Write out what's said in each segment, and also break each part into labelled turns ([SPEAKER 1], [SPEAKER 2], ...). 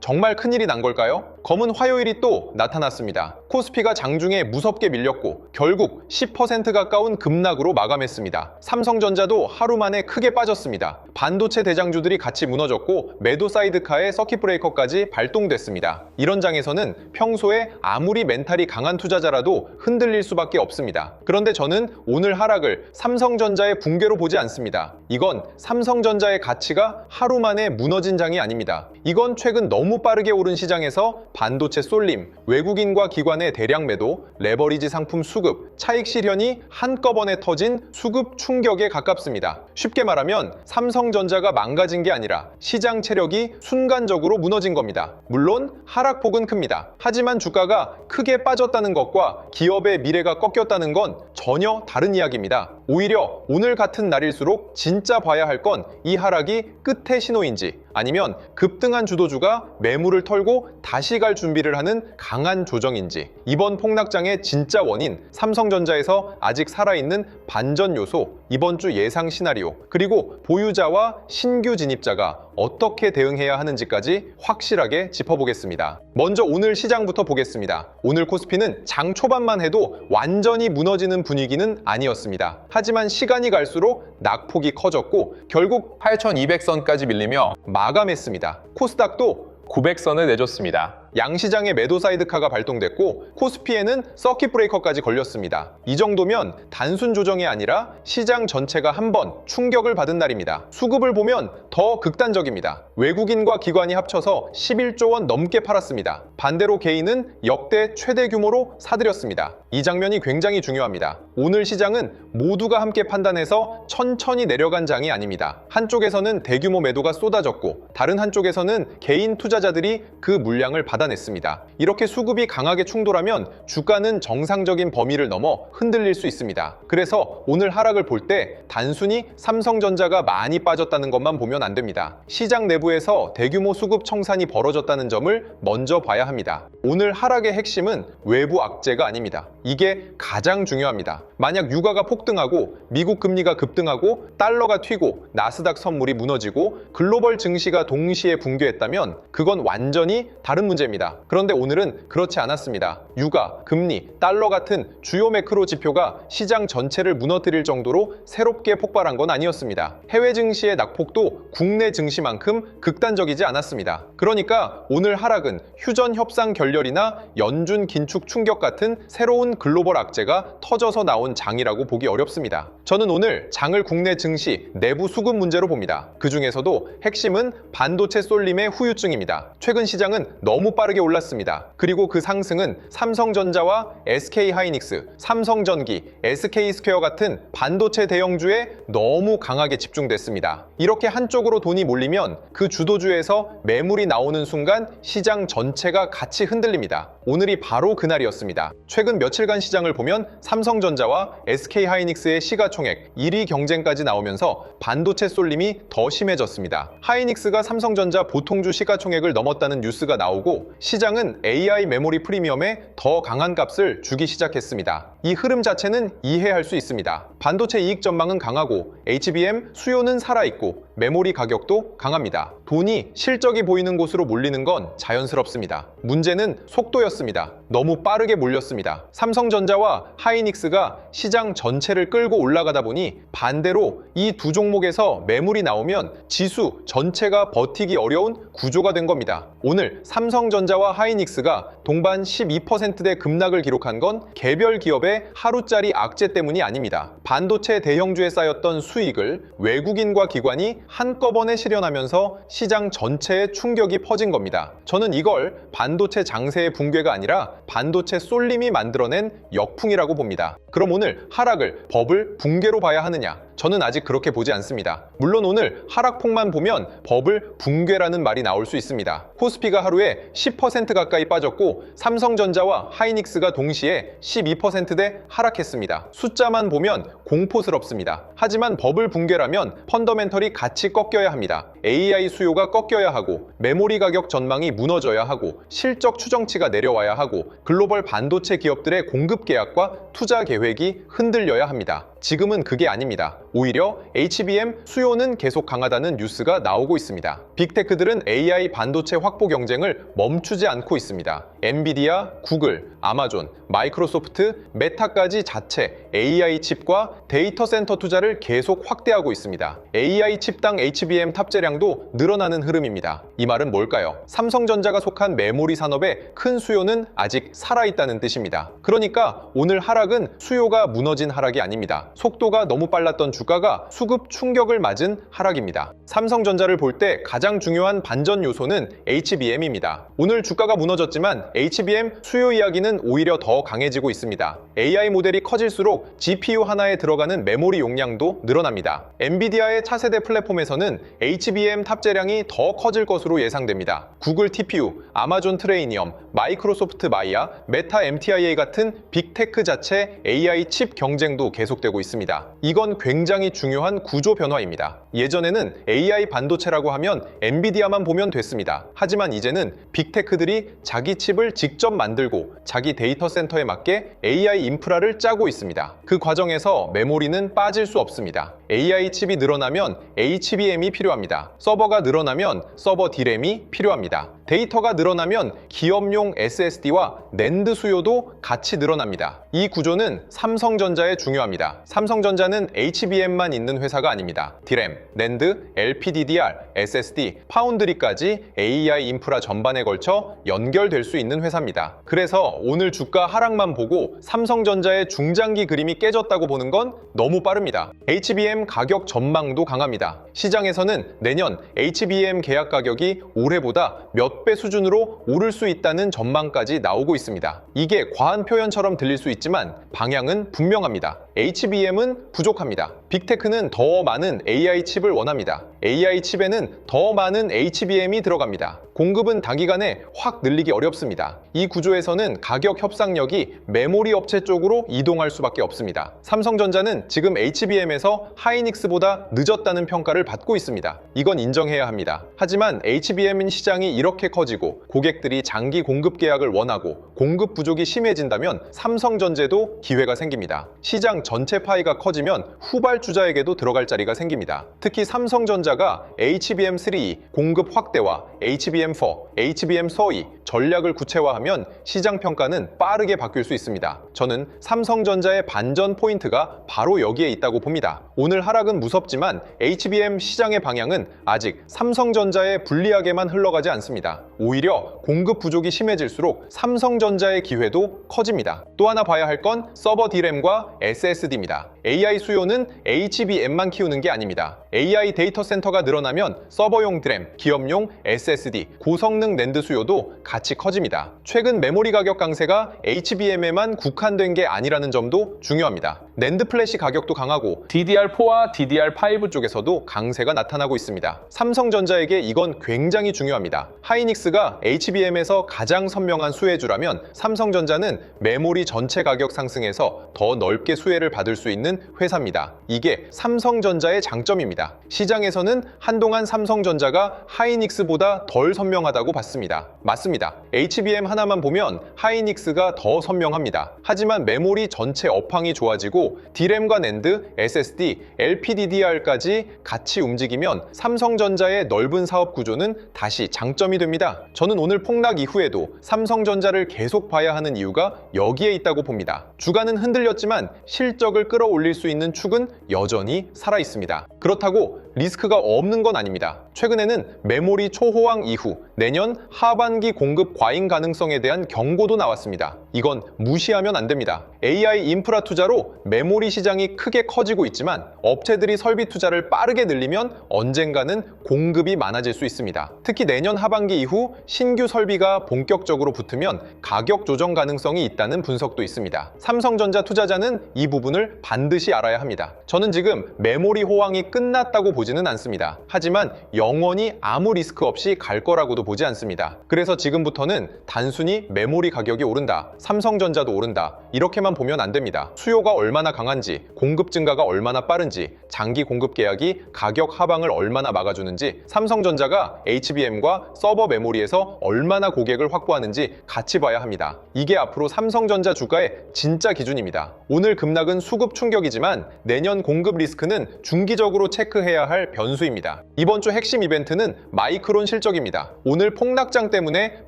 [SPEAKER 1] 정말 큰일이 난 걸까요? 검은 화요일이 또 나타났습니다. 코스피가 장중에 무섭게 밀렸고 결국 10% 가까운 급락으로 마감했습니다. 삼성전자도 하루 만에 크게 빠졌습니다. 반도체 대장주들이 같이 무너졌고 매도 사이드카의 서킷 브레이커까지 발동됐습니다. 이런 장에서는 평소에 아무리 멘탈이 강한 투자자라도 흔들릴 수밖에 없습니다. 그런데 저는 오늘 하락을 삼성전자의 붕괴로 보지 않습니다. 이건 삼성전자의 가치가 하루 만에 무너진 장이 아닙니다. 이건 최근 너무 빠르게 오른 시장에서 반도체 쏠림, 외국인과 기관의 대량 매도, 레버리지 상품 수급, 차익 실현이 한꺼번에 터진 수급 충격에 가깝습니다. 쉽게 말하면 삼성전자가 망가진 게 아니라 시장 체력이 순간적으로 무너진 겁니다. 물론 하락폭은 큽니다. 하지만 주가가 크게 빠졌다는 것과 기업의 미래가 꺾였다는 건 전혀 다른 이야기입니다. 오히려 오늘 같은 날일수록 진짜 봐야 할 건 이 하락이 끝의 신호인지 아니면 급등한 주도주가 매물을 털고 다시 갈 준비를 하는 강한 조정인지, 이번 폭락장의 진짜 원인, 삼성전자에서 아직 살아있는 반전 요소, 이번 주 예상 시나리오, 그리고 보유자와 신규 진입자가 어떻게 대응해야 하는지까지 확실하게 짚어보겠습니다. 먼저 오늘 시장부터 보겠습니다. 오늘 코스피는 장 초반만 해도 완전히 무너지는 분위기는 아니었습니다. 하지만 시간이 갈수록 낙폭이 커졌고 결국 8,200선까지 밀리며 마감했습니다. 코스닥도 900선을 내줬습니다. 양시장의 매도 사이드카가 발동됐고 코스피에는 서킷 브레이커까지 걸렸습니다. 이 정도면 단순 조정이 아니라 시장 전체가 한번 충격을 받은 날입니다. 수급을 보면 더 극단적입니다. 외국인과 기관이 합쳐서 11조 원 넘게 팔았습니다. 반대로 개인은 역대 최대 규모로 사들였습니다. 이 장면이 굉장히 중요합니다. 오늘 시장은 모두가 함께 판단해서 천천히 내려간 장이 아닙니다. 한쪽에서는 대규모 매도가 쏟아졌고 다른 한쪽에서는 개인 투자자들이 그 물량을 받아냈습니다. 이렇게 수급이 강하게 충돌하면 주가는 정상적인 범위를 넘어 흔들릴 수 있습니다. 그래서 오늘 하락을 볼 때 단순히 삼성전자가 많이 빠졌다는 것만 보면 안 됩니다. 시장 내부에서 대규모 수급 청산이 벌어졌다는 점을 먼저 봐야 합니다. 오늘 하락의 핵심은 외부 악재가 아닙니다. 이게 가장 중요합니다. 만약 유가가 폭등하고 미국 금리가 급등하고 달러가 튀고 나스닥 선물이 무너지고 글로벌 증시가 동시에 붕괴했다면 그건 완전히 다른 문제입니다. 그런데 오늘은 그렇지 않았습니다. 유가, 금리, 달러 같은 주요 매크로 지표가 시장 전체를 무너뜨릴 정도로 새롭게 폭발한 건 아니었습니다. 해외 증시의 낙폭도 국내 증시만큼 극단적이지 않았습니다. 그러니까 오늘 하락은 휴전 협상 결렬이나 연준 긴축 충격 같은 새로운 글로벌 악재가 터져서 나온 장이라고 보기 어렵습니다. 저는 오늘 장을 국내 증시 내부 수급 문제로 봅니다. 그 중에서도 핵심은 반도체 쏠림의 후유증입니다. 최근 시장은 너무 빠르게 올랐습니다. 그리고 그 상승은 삼성전자와 SK하이닉스, 삼성전기, SK스퀘어 같은 반도체 대형주에 너무 강하게 집중됐습니다. 이렇게 한쪽으로 돈이 몰리면 그 주도주에서 매물이 나오는 순간 시장 전체가 같이 흔들립니다. 오늘이 바로 그날이었습니다. 최근 며칠간 시장을 보면 삼성전자와 SK하이닉스의 시가총액 1위 경쟁까지 나오면서 반도체 쏠림이 더 심해졌습니다. 하이닉스가 삼성전자 보통주 시가총액을 넘었다는 뉴스가 나오고 시장은 AI 메모리 프리미엄에 더 강한 값을 주기 시작했습니다. 이 흐름 자체는 이해할 수 있습니다. 반도체 이익 전망은 강하고 HBM 수요는 살아있고 메모리 가격도 강합니다. 돈이 실적이 보이는 곳으로 몰리는 건 자연스럽습니다. 문제는 속도였습니다. 너무 빠르게 몰렸습니다. 삼성전자와 하이닉스가 시장 전체를 끌고 올라가다 보니 반대로 이 두 종목에서 매물이 나오면 지수 전체가 버티기 어려운 구조가 된 겁니다. 오늘 삼성전자와 하이닉스가 동반 12%대 급락을 기록한 건 개별 기업의 하루짜리 악재 때문이 아닙니다. 반도체 대형주에 쌓였던 수익을 외국인과 기관이 한꺼번에 실현하면서 시장 전체에 충격이 퍼진 겁니다. 저는 이걸 반도체 장세의 붕괴가 아니라 반도체 쏠림이 만들어낸 역풍이라고 봅니다. 그럼 오늘 하락을 버블 붕괴로 봐야 하느냐? 저는 아직 그렇게 보지 않습니다. 물론 오늘 하락폭만 보면 버블 붕괴라는 말이 나올 수 있습니다. 코스피가 하루에 10% 가까이 빠졌고 삼성전자와 하이닉스가 동시에 12%대 하락했습니다. 숫자만 보면 공포스럽습니다. 하지만 버블 붕괴라면 펀더멘털이 같이 꺾여야 합니다. AI 수요가 꺾여야 하고 메모리 가격 전망이 무너져야 하고 실적 추정치가 내려와야 하고 글로벌 반도체 기업들의 공급 계약과 투자 계획이 흔들려야 합니다. 지금은 그게 아닙니다. 오히려 HBM 수요는 계속 강하다는 뉴스가 나오고 있습니다. 빅테크들은 AI 반도체 확보 경쟁을 멈추지 않고 있습니다. 엔비디아, 구글, 아마존, 마이크로소프트, 메타까지 자체 AI 칩과 데이터 센터 투자를 계속 확대하고 있습니다. AI 칩당 HBM 탑재량도 늘어나는 흐름입니다. 이 말은 뭘까요? 삼성전자가 속한 메모리 산업의 큰 수요는 아직 살아있다는 뜻입니다. 그러니까 오늘 하락은 수요가 무너진 하락이 아닙니다. 속도가 너무 빨랐던 주가가 수급 충격을 맞은 하락입니다. 삼성전자를 볼 때 가장 중요한 반전 요소는 HBM입니다. 오늘 주가가 무너졌지만 HBM 수요 이야기는 오히려 더 강해지고 있습니다. AI 모델이 커질수록 GPU 하나에 들어가는 메모리 용량도 늘어납니다. 엔비디아의 차세대 플랫폼에서는 HBM 탑재량이 더 커질 것으로 예상됩니다. 구글 TPU, 아마존 트레이니엄, 마이크로소프트 마이아, 메타 MTIA 같은 빅테크 자체 AI 칩 경쟁도 계속되고 있습니다. 이건 굉장히 중요한 구조 변화입니다. 예전에는 AI 반도체라고 하면 엔비디아만 보면 됐습니다. 하지만 이제는 빅테크들이 자기 칩을 직접 만들고 자기 데이터 센터에 맞게 AI 인프라를 짜고 있습니다. 그 과정에서 메모리는 빠질 수 없습니다. AI 칩이 늘어나면 HBM이 필요합니다. 서버가 늘어나면 서버 D램이 필요합니다. 데이터가 늘어나면 기업용 SSD와 낸드 수요도 같이 늘어납니다. 이 구조는 삼성전자에 중요합니다. 삼성전자는 HBM만 있는 회사가 아닙니다. D램, 낸드, LPDDR, SSD, 파운드리까지 AI 인프라 전반에 걸쳐 연결될 수 있는 회사입니다. 그래서 오늘 주가 하락만 보고 삼성전자의 중장기 그림이 깨졌다고 보는 건 너무 빠릅니다. HBM 가격 전망도 강합니다. 시장에서는 내년 HBM 계약 가격이 올해보다 몇 배 수준으로 오를 수 있다는 전망까지 나오고 있습니다. 이게 과한 표현처럼 들릴 수 있지만 방향은 분명합니다. HBM은 부족합니다. 빅테크는 더 많은 AI 칩을 원합니다. AI 칩에는 더 많은 HBM이 들어갑니다. 공급은 단기간에 확 늘리기 어렵습니다. 이 구조에서는 가격 협상력이 메모리 업체 쪽으로 이동할 수밖에 없습니다. 삼성전자는 지금 HBM에서 하이닉스보다 늦었다는 평가를 받고 있습니다. 이건 인정해야 합니다. 하지만 HBM 시장이 이렇게 커지고 고객들이 장기 공급 계약을 원하고 공급 부족이 심해진다면 삼성전자도 기회가 생깁니다. 시장 전체 파이가 커지면 후발주자에게도 들어갈 자리가 생깁니다. 특히 삼성전자가 HBM3 공급 확대와 HBM4, HBM4E 전략을 구체화하면 시장 평가는 빠르게 바뀔 수 있습니다. 저는 삼성전자의 반전 포인트가 바로 여기에 있다고 봅니다. 오늘 하락은 무섭지만 HBM 시장의 방향은 아직 삼성전자에 불리하게만 흘러가지 않습니다. 오히려 공급 부족이 심해질수록 삼성전자의 기회도 커집니다. 또 하나 봐야 할 건 서버 D램과 SSD입니다. AI 수요는 HBM만 키우는 게 아닙니다. AI 데이터 센터가 늘어나면 서버용 D램, 기업용 SSD, 고성능 낸드 수요도 같이 커집니다. 최근 메모리 가격 강세가 HBM에만 국한된 게 아니라는 점도 중요합니다. 낸드 플래시 가격도 강하고 DDR4와 DDR5 쪽에서도 강세가 나타나고 있습니다. 삼성전자에게 이건 굉장히 중요합니다. 하이닉스가 HBM에서 가장 선명한 수혜주라면 삼성전자는 메모리 전체 가격 상승에서 더 넓게 수혜를 받을 수 있는 회사입니다. 이게 삼성전자의 장점입니다. 시장에서는 한동안 삼성전자가 하이닉스보다 덜 선명하다고 봤습니다. 맞습니다. HBM 하나만 보면 하이닉스가 더 선명합니다. 하지만 메모리 전체 업황이 좋아지고 D램과 낸드, SSD, LPDDR까지 같이 움직이면 삼성전자의 넓은 사업 구조는 다시 장점이 됩니다. 저는 오늘 폭락 이후에도 삼성전자를 계속 봐야 하는 이유가 여기에 있다고 봅니다. 주가는 흔들렸지만 실적을 끌어올릴 수 있는 축은 여전히 살아있습니다. 그렇다고 리스크가 없는 건 아닙니다. 최근에는 메모리 초호황 이후 내년 하반기 공급 과잉 가능성에 대한 경고도 나왔습니다. 이건 무시하면 안 됩니다. AI 인프라 투자로 메모리 시장이 크게 커지고 있지만 업체들이 설비 투자를 빠르게 늘리면 언젠가는 공급이 많아질 수 있습니다. 특히 내년 하반기 이후 신규 설비가 본격적으로 붙으면 가격 조정 가능성이 있다는 분석도 있습니다. 삼성전자 투자자는 이 부분을 반드시 알아야 합니다. 저는 지금 메모리 호황이 끝났다고 보지는 않습니다. 하지만 영원히 아무 리스크 없이 갈 거라고도 보지 않습니다. 그래서 지금부터는 단순히 메모리 가격이 오른다, 삼성전자도 오른다 이렇게만 보면 안 됩니다. 수요가 얼마나 강한지, 공급 증가가 얼마나 빠른지, 장기 공급 계약이 가격 하방을 얼마나 막아주는지, 삼성전자가 HBM과 서버 메모리에서 얼마나 고객을 확보하는지 같이 봐야 합니다. 이게 앞으로 삼성전자 주가의 진짜 기준입니다. 오늘 급락은 수급 충격이지만 내년 공급 리스크는 중기적으로 체크해야 할 변수입니다. 이번 주 핵심 이벤트는 마이크론 실적입니다. 오늘 폭락장 때문에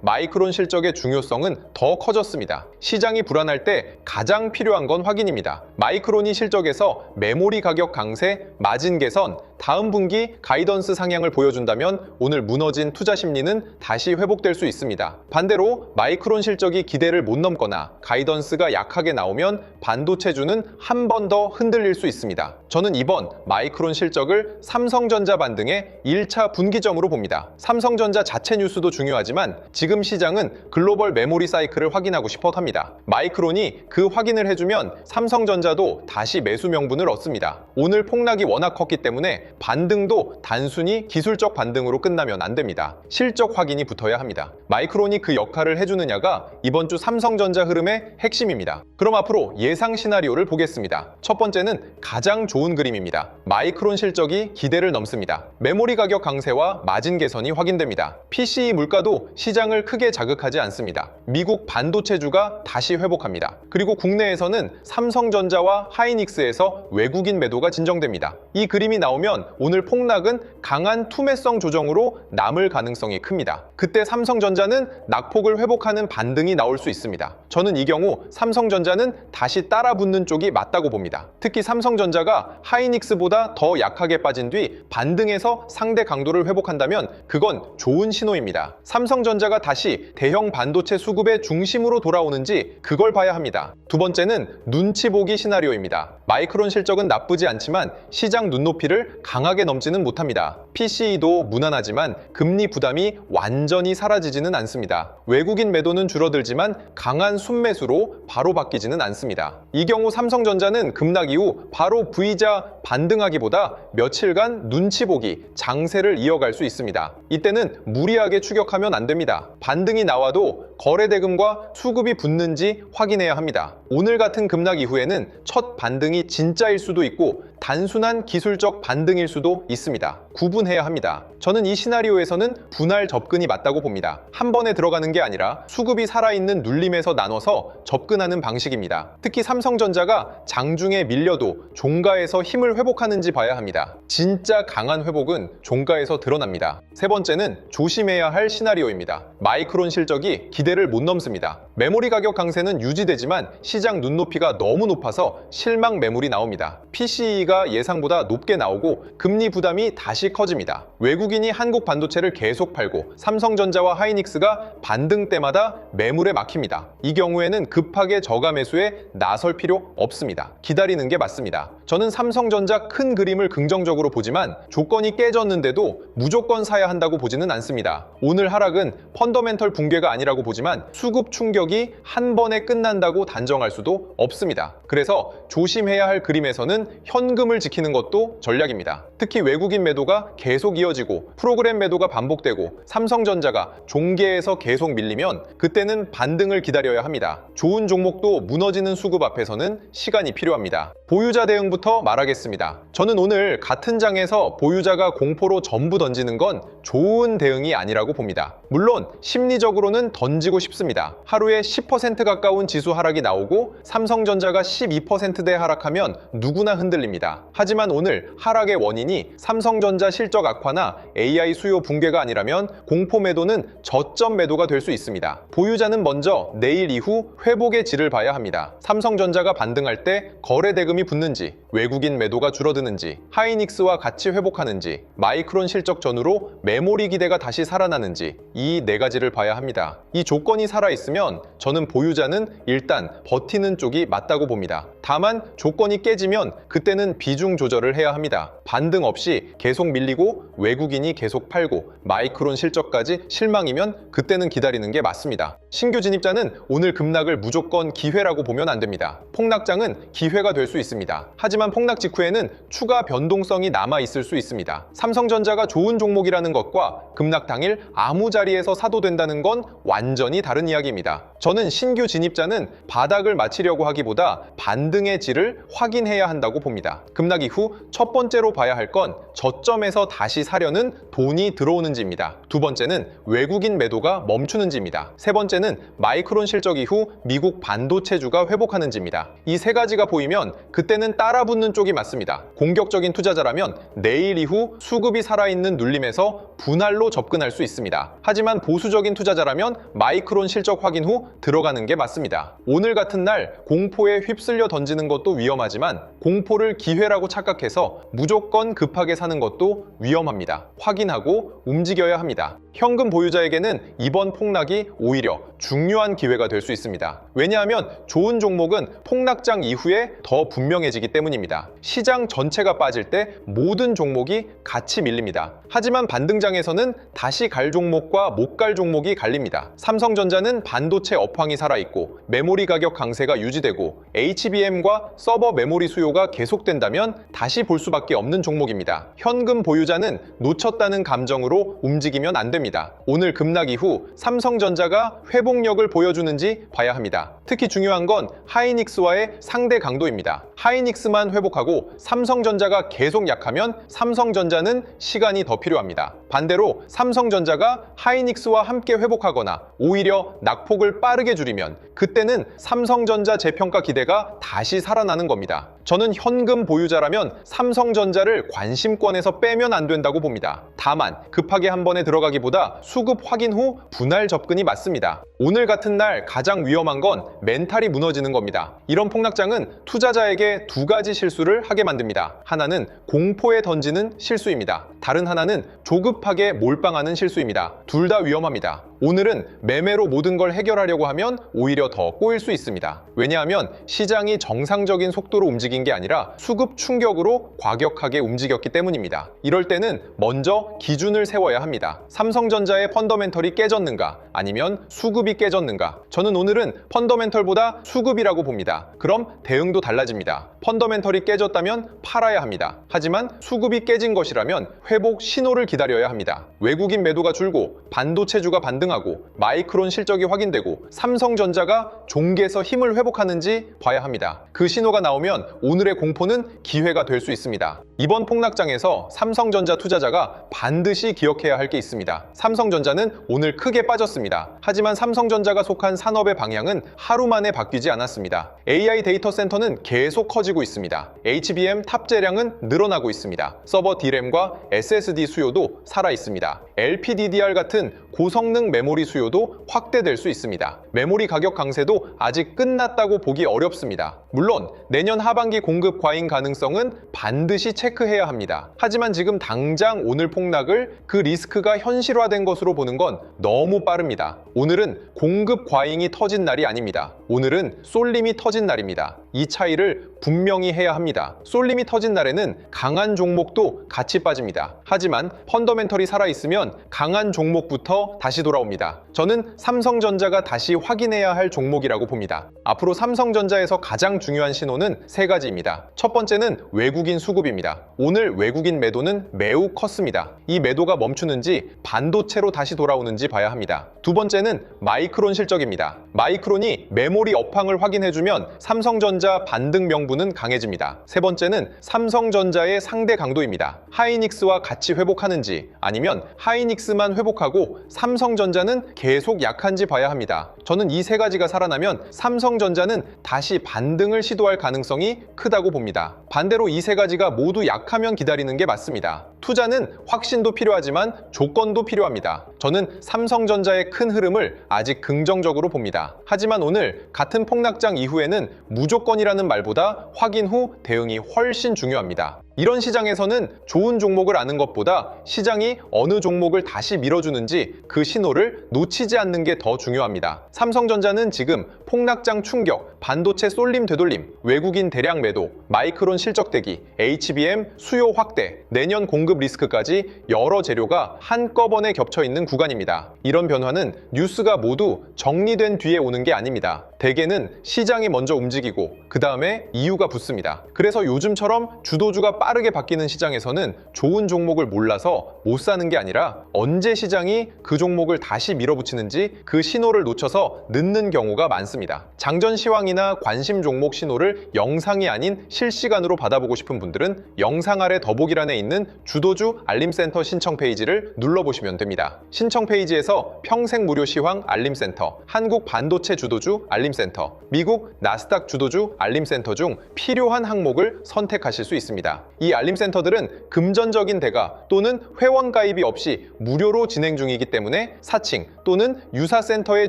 [SPEAKER 1] 마이크론 실적의 중요성은 더 커졌습니다. 시장이 불안할 때 가장 필요한 건 확인입니다. 마이크론이 실적에서 메모리 가격 강세, 마진 개선, 다음 분기 가이던스 상향을 보여준다면 오늘 무너진 투자 심리는 다시 회복될 수 있습니다. 반대로 마이크론 실적이 기대를 못 넘거나 가이던스가 약하게 나오면 반도체주는 한 번 더 흔들릴 수 있습니다. 저는 이번 마이크론 실적을 삼성전자 반등의 1차 분기점으로 봅니다. 삼성전자 자체 뉴스도 중요하지만 지금 시장은 글로벌 메모리 사이클을 확인하고 싶어 합니다. 마이크론이 그 확인을 해주면 삼성전자도 다시 매수 명분을 얻습니다. 오늘 폭락이 워낙 컸기 때문에 반등도 단순히 기술적 반등으로 끝나면 안 됩니다. 실적 확인이 붙어야 합니다. 마이크론이 그 역할을 해주느냐가 이번 주 삼성전자 흐름의 핵심입니다. 그럼 앞으로 예상 시나리오를 보겠습니다. 첫 번째는 가장 좋은 그림입니다. 마이크론 실적이 기대를 넘습니다. 메모리 가격 강세와 마진 개선이 확인됩니다. PCE 물가도 시장을 크게 자극하지 않습니다. 미국 반도체주가 다시 회복합니다. 그리고 국내에서는 삼성전자와 하이닉스에서 외국인 매도가 진정됩니다. 이 그림이 나오면 오늘 폭락은 강한 투매성 조정으로 남을 가능성이 큽니다. 그때 삼성전자는 낙폭을 회복하는 반등이 나올 수 있습니다. 저는 이 경우 삼성전자는 다시 따라붙는 쪽이 맞다고 봅니다. 특히 삼성전자가 하이닉스보다 더 약하게 빠진 뒤 반등해서 상대 강도를 회복한다면 그건 좋은 신호입니다. 삼성전자가 다시 대형 반도체 수급의 중심으로 돌아오는지 그걸 봐야 합니다. 두 번째는 눈치 보기 시나리오입니다. 마이크론 실적은 나쁘지 않지만 시장 눈높이를 강하게 넘지는 못합니다. PCE도 무난하지만 금리 부담이 완전히 사라지지는 않습니다. 외국인 매도는 줄어들지만 강한 순매수로 바로 바뀌지는 않습니다. 이 경우 삼성전자는 급락 이후 바로 V자 반등하기보다 며칠간 눈치 보기, 장세를 이어갈 수 있습니다. 이때는 무리하게 추격하면 안 됩니다. 반등이 나와도 거래대금과 수급이 붙는지 확인해야 합니다. 오늘 같은 급락 이후에는 첫 반등이 진짜일 수도 있고 단순한 기술적 반등일 수도 있습니다. 구분해야 합니다. 저는 이 시나리오에서는 분할 접근이 맞다고 봅니다. 한 번에 들어가는 게 아니라 수급이 살아있는 눌림에서 나눠서 접근하는 방식입니다. 특히 삼성전자가 장중에 밀려도 종가에서 힘을 회복하는지 봐야 합니다. 진짜 강한 회복은 종가에서 드러납니다. 세 번째는 조심해야 할 시나리오입니다. 마이크론 실적이 기대를 못 넘습니다. 메모리 가격 강세는 유지되지만 시장 눈높이가 너무 높아서 실망 매물이 나옵니다. PCE가 예상보다 높게 나오고 금리 부담이 다시 커집니다. 외국인이 한국 반도체를 계속 팔고 삼성전자와 하이닉스가 반등 때마다 매물에 막힙니다. 이 경우에는 급하게 저가 매수에 나설 필요 없습니다. 기다리는 게 맞습니다. 저는 삼성전자 큰 그림을 긍정적으로 보지만 조건이 깨졌는데도 무조건 사야 한다고 보지는 않습니다. 오늘 하락은 펀더멘털 붕괴가 아니라고 보지만 수급 충격이 한 번에 끝난다고 단정할 수도 없습니다. 그래서 조심해야 할 그림에서는 현금을 지키는 것도 전략입니다. 특히 외국인 매도가 계속 이어지고 프로그램 매도가 반복되고 삼성전자가 종계에서 계속 밀리면 그때는 반등을 기다려야 합니다. 좋은 종목도 무너지는 수급 앞에서는 시간이 필요합니다. 보유자 대응부터 말하겠습니다. 저는 오늘 같은 장에서 보유자가 공포로 전부 던지는 건 좋은 대응이 아니라고 봅니다. 물론 심리적으로는 던지고 싶습니다. 하루에 10% 가까운 지수 하락이 나오고 삼성전자가 12%대 하락하면 누구나 흔들립니다. 하지만 오늘 하락의 원인이 삼성전자 실적 악화나 AI 수요 붕괴가 아니라면 공포 매도는 저점 매도가 될 수 있습니다. 보유자는 먼저 내일 이후 회복의 질을 봐야 합니다. 삼성전자가 반등할 때 거래 대금이 붙는지, 외국인 매도가 줄어드는지, 하이닉스와 같이 회복하는지, 마이크론 실적 전후로 메모리 기대가 다시 살아나는지 이 네 가지를 봐야 합니다. 이 조건이 살아있으면 저는 보유자는 일단 버티는 쪽이 맞다고 봅니다. 다만 조건이 깨지면 그때는 비중 조절을 해야 합니다. 반등 없이 계속 밀리고 외국인이 계속 팔고 마이크론 실적까지 실망이면 그때는 기다리는 게 맞습니다. 신규 진입자는 오늘 급락을 무조건 기회라고 보면 안 됩니다. 폭락장은 기회가 될 수 있습니다. 있습니다. 하지만 폭락 직후에는 추가 변동성이 남아 있을 수 있습니다. 삼성전자가 좋은 종목이라는 것과 급락 당일 아무 자리에서 사도 된다는 건 완전히 다른 이야기입니다. 저는 신규 진입자는 바닥을 맞추려고 하기보다 반등의 질을 확인해야 한다고 봅니다. 급락 이후 첫 번째로 봐야 할 건 저점에서 다시 사려는 돈이 들어오는지입니다. 두 번째는 외국인 매도가 멈추는지입니다. 세 번째는 마이크론 실적 이후 미국 반도체주가 회복하는지입니다. 이 세 가지가 보이면 그때는 따라붙는 쪽이 맞습니다. 공격적인 투자자라면 내일 이후 수급이 살아있는 눌림에서 분할로 접근할 수 있습니다. 하지만 보수적인 투자자라면 마이크론 실적 확인 후 들어가는 게 맞습니다. 오늘 같은 날 공포에 휩쓸려 던지는 것도 위험하지만 공포를 기회라고 착각해서 무조건 급하게 사는 것도 위험합니다. 확인하고 움직여야 합니다. 현금 보유자에게는 이번 폭락이 오히려 중요한 기회가 될 수 있습니다. 왜냐하면 좋은 종목은 폭락장 이후에 더 분명해지기 때문입니다. 시장 전체가 빠질 때 모든 종목이 같이 밀립니다. 하지만 반등장에서는 다시 갈 종목과 못 갈 종목이 갈립니다. 삼성전자는 반도체 업황이 살아있고 메모리 가격 강세가 유지되고 HBM과 서버 메모리 수요가 계속된다면 다시 볼 수밖에 없는 종목입니다. 현금 보유자는 놓쳤다는 감정으로 움직이면 안 됩니다. 오늘 급락 이후 삼성전자가 회복력을 보여주는지 봐야 합니다. 특히 중요한 건 하이닉스와의 상대 강도입니다. 하이닉스만 회복하고 삼성전자가 계속 약하면 삼성전자는 시간이 더 필요합니다. 반대로 삼성전자가 하이닉스와 함께 회복하거나 오히려 낙폭을 빠르게 줄이면 그때는 삼성전자 재평가 기대가 다시 살아나는 겁니다. 저는 현금 보유자라면 삼성전자를 관심권에서 빼면 안 된다고 봅니다. 다만 급하게 한 번에 들어가기보다 수급 확인 후 분할 접근이 맞습니다. 오늘 같은 날 가장 위험한 건 멘탈이 무너지는 겁니다. 이런 폭락장은 투자자에게 두 가지 실수를 하게 만듭니다. 하나는 공포에 던지는 실수입니다. 다른 하나는 조급하게 몰빵하는 실수입니다. 둘 다 위험합니다. 오늘은 매매로 모든 걸 해결하려고 하면 오히려 더 꼬일 수 있습니다. 왜냐하면 시장이 정상적인 속도로 움직인 게 아니라 수급 충격으로 과격하게 움직였기 때문입니다. 이럴 때는 먼저 기준을 세워야 합니다. 삼성전자의 펀더멘털이 깨졌는가 아니면 수급이 깨졌는가. 저는 오늘은 펀더멘털보다 수급이라고 봅니다. 그럼 대응도 달라집니다. 펀더멘털이 깨졌다면 팔아야 합니다. 하지만 수급이 깨진 것이라면 회복 신호를 기다려야 합니다. 외국인 매도가 줄고 반도체주가 반등하고 마이크론 실적이 확인되고 삼성전자가 종계에서 힘을 회복하는지 봐야 합니다. 그 신호가 나오면 오늘의 공포는 기회가 될 수 있습니다. 이번 폭락장에서 삼성전자 투자자가 반드시 기억해야 할 게 있습니다. 삼성전자는 오늘 크게 빠졌습니다. 하지만 삼성전자가 속한 산업의 방향은 하루 만에 바뀌지 않았습니다. AI 데이터 센터는 계속 커지고 있습니다. HBM 탑재량은 늘어나고 있습니다. 서버 D램과 SSD 수요도 살아 있습니다. LPDDR 같은 고성능 메모리 수요도 확대될 수 있습니다. 메모리 가격 강세도 아직 끝났다고 보기 어렵습니다. 물론 내년 하반기 공급 과잉 가능성은 반드시 체크해야 합니다. 하지만 지금 당장 오늘 폭락을 그 리스크가 현실화된 것으로 보는 건 너무 빠릅니다. 오늘은 공급 과잉이 터진 날이 아닙니다. 오늘은 쏠림이 터진 날입니다. 이 차이를 분명히 해야 합니다. 쏠림이 터진 날에는 강한 종목도 같이 빠집니다. 하지만 펀더멘털이 살아있으면 강한 종목부터 다시 돌아옵니다. 저는 삼성전자가 다시 확인해야 할 종목이라고 봅니다. 앞으로 삼성전자에서 가장 중요한 신호는 세 가지입니다. 첫 번째는 외국인 수급입니다. 오늘 외국인 매도는 매우 컸습니다. 이 매도가 멈추는지 반도체로 다시 돌아오는지 봐야 합니다. 두 번째는 마이크론 실적입니다. 마이크론이 메모리 업황을 확인해주면 삼성전자 반등 명분은 강해집니다. 세 번째는 삼성전자의 상대 강도입니다. 하이닉스와 같이 회복하는지 아니면 하이닉스만 회복하고 삼성전자는 계속 약한지 봐야 합니다. 저는 이 세 가지가 살아나면 삼성전자는 다시 반등을 시도할 가능성이 크다고 봅니다. 반대로 이 세 가지가 모두 약하면 기다리는 게 맞습니다. 투자는 확신도 필요하지만 조건도 필요합니다. 저는 삼성전자의 큰 흐름을 아직 긍정적으로 봅니다. 하지만 오늘 같은 폭락장 이후에는 무조건이라는 말보다 확인 후 대응이 훨씬 중요합니다. 이런 시장에서는 좋은 종목을 아는 것보다 시장이 어느 종목을 다시 밀어주는지 그 신호를 놓치지 않는 게 더 중요합니다. 삼성전자는 지금 폭락장 충격, 반도체 쏠림 되돌림, 외국인 대량 매도, 마이크론 실적 대기, HBM 수요 확대, 내년 공급 리스크까지 여러 재료가 한꺼번에 겹쳐 있는 구간입니다. 이런 변화는 뉴스가 모두 정리된 뒤에 오는 게 아닙니다. 대개는 시장이 먼저 움직이고 그 다음에 이유가 붙습니다. 그래서 요즘처럼 주도주가 빠르게 바뀌는 시장에서는 좋은 종목을 몰라서 못 사는 게 아니라 언제 시장이 그 종목을 다시 밀어붙이는지 그 신호를 놓쳐서 늦는 경우가 많습니다. 장전 시황이나 관심 종목 신호를 영상이 아닌 실시간으로 받아보고 싶은 분들은 영상 아래 더보기란에 있는 주도주 알림센터 신청 페이지를 눌러보시면 됩니다. 신청 페이지에서 평생 무료 시황 알림센터, 한국 반도체 주도주 알림센터, 미국 나스닥 주도주 알림센터 중 필요한 항목을 선택하실 수 있습니다. 이 알림센터들은 금전적인 대가 또는 회원 가입이 없이 무료로 진행 중이기 때문에 사칭 또는 유사센터에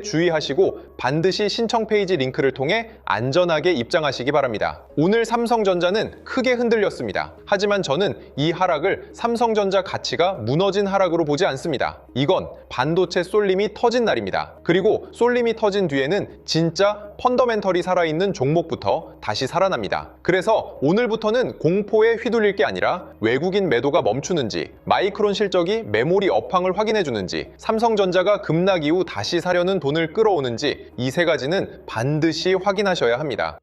[SPEAKER 1] 주의하시고 반드시 신청 페이지 링크를 통해 안전하게 입장하시기 바랍니다. 오늘 삼성전자는 크게 흔들렸습니다. 하지만 저는 이 하락을 삼성전자 가치가 무너진 하락으로 보지 않습니다. 이건 반도체 쏠림이 터진 날입니다. 그리고 쏠림이 터진 뒤에는 진짜 펀더멘털이 살아있는 종목부터 다시 살아납니다. 그래서 오늘부터는 공포에 휘둘릴 게 아니라 외국인 매도가 멈추는지, 마이크론 실적이 메모리 업황을 확인해주는지, 삼성전자가 급락 이후 다시 사려는 돈을 끌어오는지 이 세 가지는 반드시 확인하셔야 합니다.